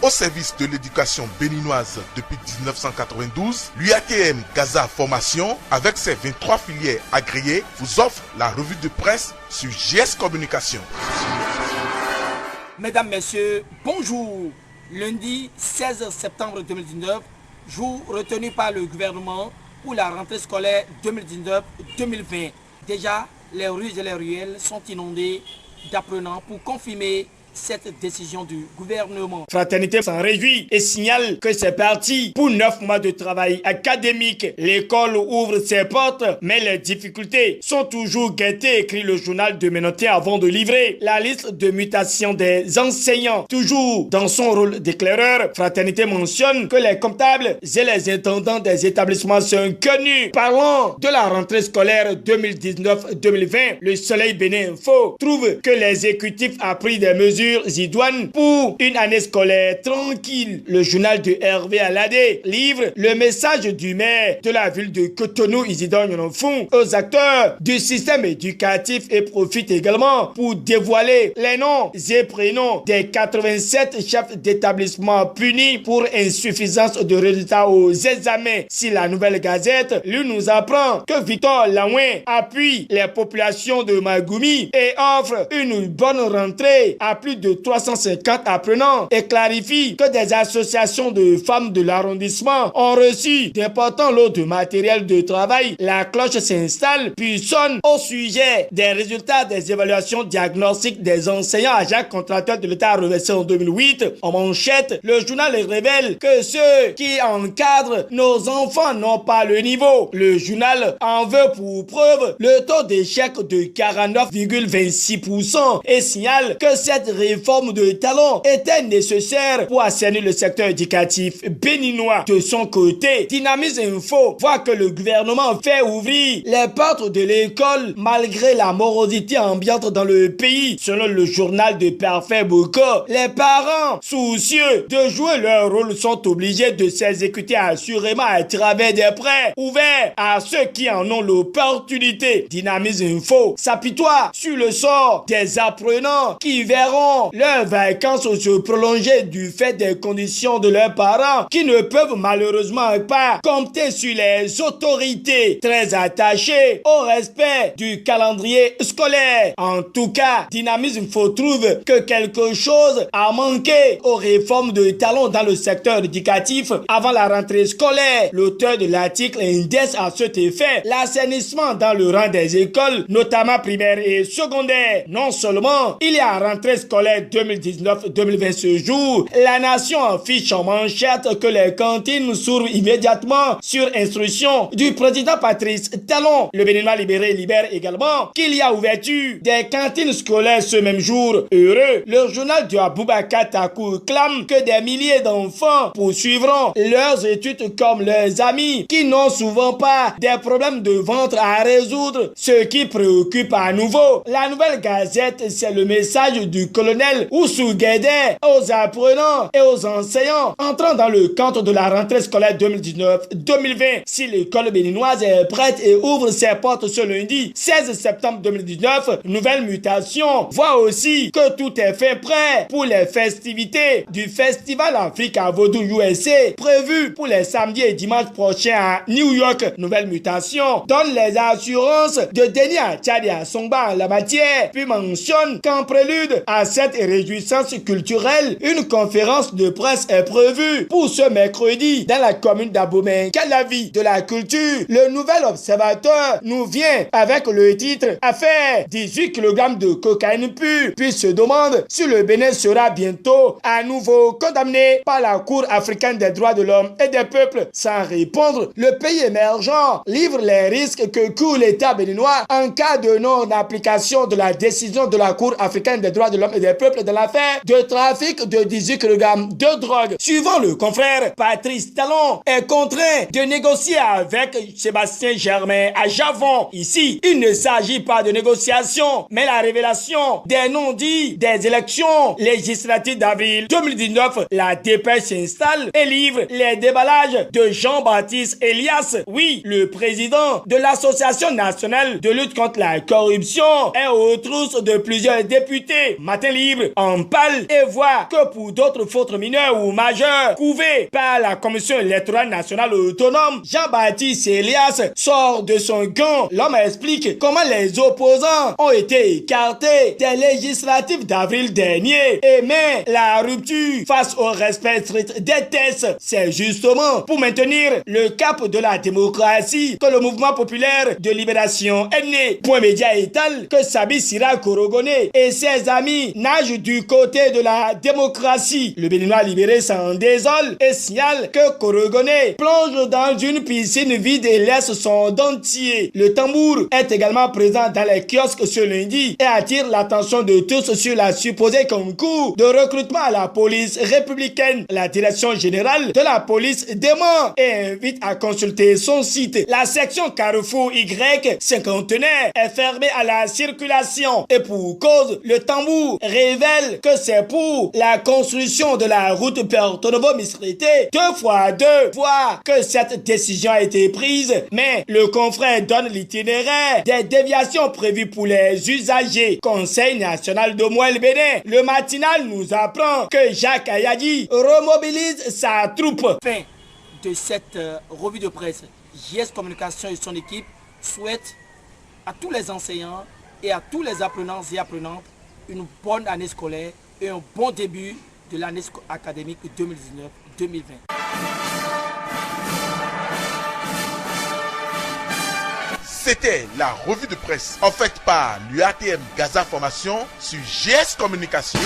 au service de l'éducation béninoise depuis 1992, l'UATM Gaza Formation, avec ses 23 filières agréées, vous offre la revue de presse sur GS Communication. Mesdames, Messieurs, bonjour. Lundi 16 septembre 2019, jour retenu par le gouvernement pour la rentrée scolaire 2019-2020. Déjà, les rues et les ruelles sont inondées d'apprenants pour confirmer cette décision du gouvernement. Fraternité s'en réjouit et signale que c'est parti pour 9 mois de travail académique. L'école ouvre ses portes, mais les difficultés sont toujours guettées, écrit le journal de Ménoté avant de livrer la liste de mutation des enseignants. Toujours dans son rôle d'éclaireur, Fraternité mentionne que les comptables et les intendants des établissements sont connus. Parlant de la rentrée scolaire 2019-2020, le Soleil Bénin Info trouve que l'exécutif a pris des mesures idoines pour une année scolaire tranquille. Le journal de Hervé Aladé livre le message du maire de la ville de Cotonou, Isidore Nonfou, aux acteurs du système éducatif et profite également pour dévoiler les noms et prénoms des 87 chefs d'établissement punis pour insuffisance de résultats aux examens. Si la Nouvelle Gazette, lui, nous apprend que Victor Laouin appuie les populations de Magoumi et offre une bonne rentrée à plus de 350 apprenants et clarifie que des associations de femmes de l'arrondissement ont reçu d'importants lots de matériel de travail. La cloche s'installe puis sonne au sujet des résultats des évaluations diagnostiques des enseignants agents contractuels de l'État reversés en 2008. En manchette, le journal révèle que ceux qui encadrent nos enfants n'ont pas le niveau. Le journal en veut pour preuve le taux d'échec de 49,26% et signale que cette réforme de talent était nécessaire pour assainir le secteur éducatif béninois. De son côté, Dynamis Info voit que le gouvernement fait ouvrir les portes de l'école malgré la morosité ambiante dans le pays. Selon le journal de Parfait Boko, les parents soucieux de jouer leur rôle sont obligés de s'exécuter assurément à travers des prêts ouverts à ceux qui en ont l'opportunité. Dynamis Info s'apitoie sur le sort des apprenants qui verront leurs vacances se prolonger du fait des conditions de leurs parents qui ne peuvent malheureusement pas compter sur les autorités très attachées au respect du calendrier scolaire. En tout cas, Dynamisme trouve que quelque chose a manqué aux réformes de talent dans le secteur éducatif avant la rentrée scolaire. L'auteur de l'article indexe à cet effet l'assainissement dans le rang des écoles, notamment primaires et secondaires. Non seulement il y a rentrée scolaire 2019-2020 ce jour, la nation affiche en manchette que les cantines s'ouvrent immédiatement sur instruction du président Patrice Talon. Le Béninois libéré libère également qu'il y a ouverture des cantines scolaires ce même jour. Heureux, le journal de Aboubakar Takou clame que des milliers d'enfants poursuivront leurs études comme leurs amis qui n'ont souvent pas des problèmes de ventre à résoudre. Ce qui préoccupe à nouveau la Nouvelle Gazette, c'est le message du colonel Oussou Guédé aux apprenants et aux enseignants entrant dans le cadre de la rentrée scolaire 2019-2020. Si l'école béninoise est prête et ouvre ses portes ce lundi 16 septembre 2019, nouvelle mutation voit aussi que tout est fait prêt pour les festivités du Festival Afrique à Vaudou USA prévu pour les samedis et dimanches prochains à New York. Nouvelle mutation donne les assurances de Denis Achadi à Songba en la matière, puis mentionne qu'en prélude à cette réjouissance culturelle, une conférence de presse est prévue pour ce mercredi dans la commune d'Abomey. Quel avis de la culture? Le Nouvel Observateur nous vient avec le titre Affaire 18 kg de cocaïne pure, puis se demande si le Bénin sera bientôt à nouveau condamné par la Cour africaine des droits de l'homme et des peuples. Sans répondre, le pays émergent livre les risques que court l'État béninois en cas de non-application de la décision de la Cour africaine des droits de l'homme et des peuples dans l'affaire de trafic de 18 kg de drogue. Suivant le confrère, Patrice Talon est contraint de négocier avec Sébastien Germain à Javon. Ici, il ne s'agit pas de négociation, mais la révélation des non-dits des élections législatives d'avril 2019. La dépêche s'installe et livre les déballages de Jean-Baptiste Elias. Oui, le président de l'Association nationale de lutte contre la corruption est aux trousses de plusieurs députés. Matin libre en parle et voit que pour d'autres fautes mineures ou majeures prouvées par la Commission électorale nationale autonome, Jean-Baptiste Elias sort de son gant. L'homme explique comment les opposants ont été écartés des législatives d'avril dernier et met la rupture face au respect strict des tests. C'est justement pour maintenir le cap de la démocratie que le mouvement populaire de libération est né. Point Média étale que Sabi Sira Korogone et ses amis nagent du côté de la démocratie. Le Béninois libéré s'en désole et signale que Korogone plonge dans une piscine vide et laisse son dentier. Le tambour est également présent dans les kiosques ce lundi et attire l'attention de tous sur la supposée concours de recrutement à la police républicaine. La direction générale de la police dément et invite à consulter son site. La section Carrefour Y59 est fermée à la circulation et pour cause, le tambour révèle que c'est pour la construction de la route Porto-Novo-Misrité 2x2 fois que cette décision a été prise, mais le confrère donne l'itinéraire des déviations prévues pour les usagers. Conseil national de Mouel Bénin, le matinal nous apprend que Jacques Ayadi remobilise sa troupe. Fin de cette revue de presse. JS Communication et son équipe souhaitent à tous les enseignants et à tous les apprenants et apprenantes une bonne année scolaire et un bon début de l'année académique 2019-2020. C'était la revue de presse en fait par l'UATM Gaza Formation sur GS Communication.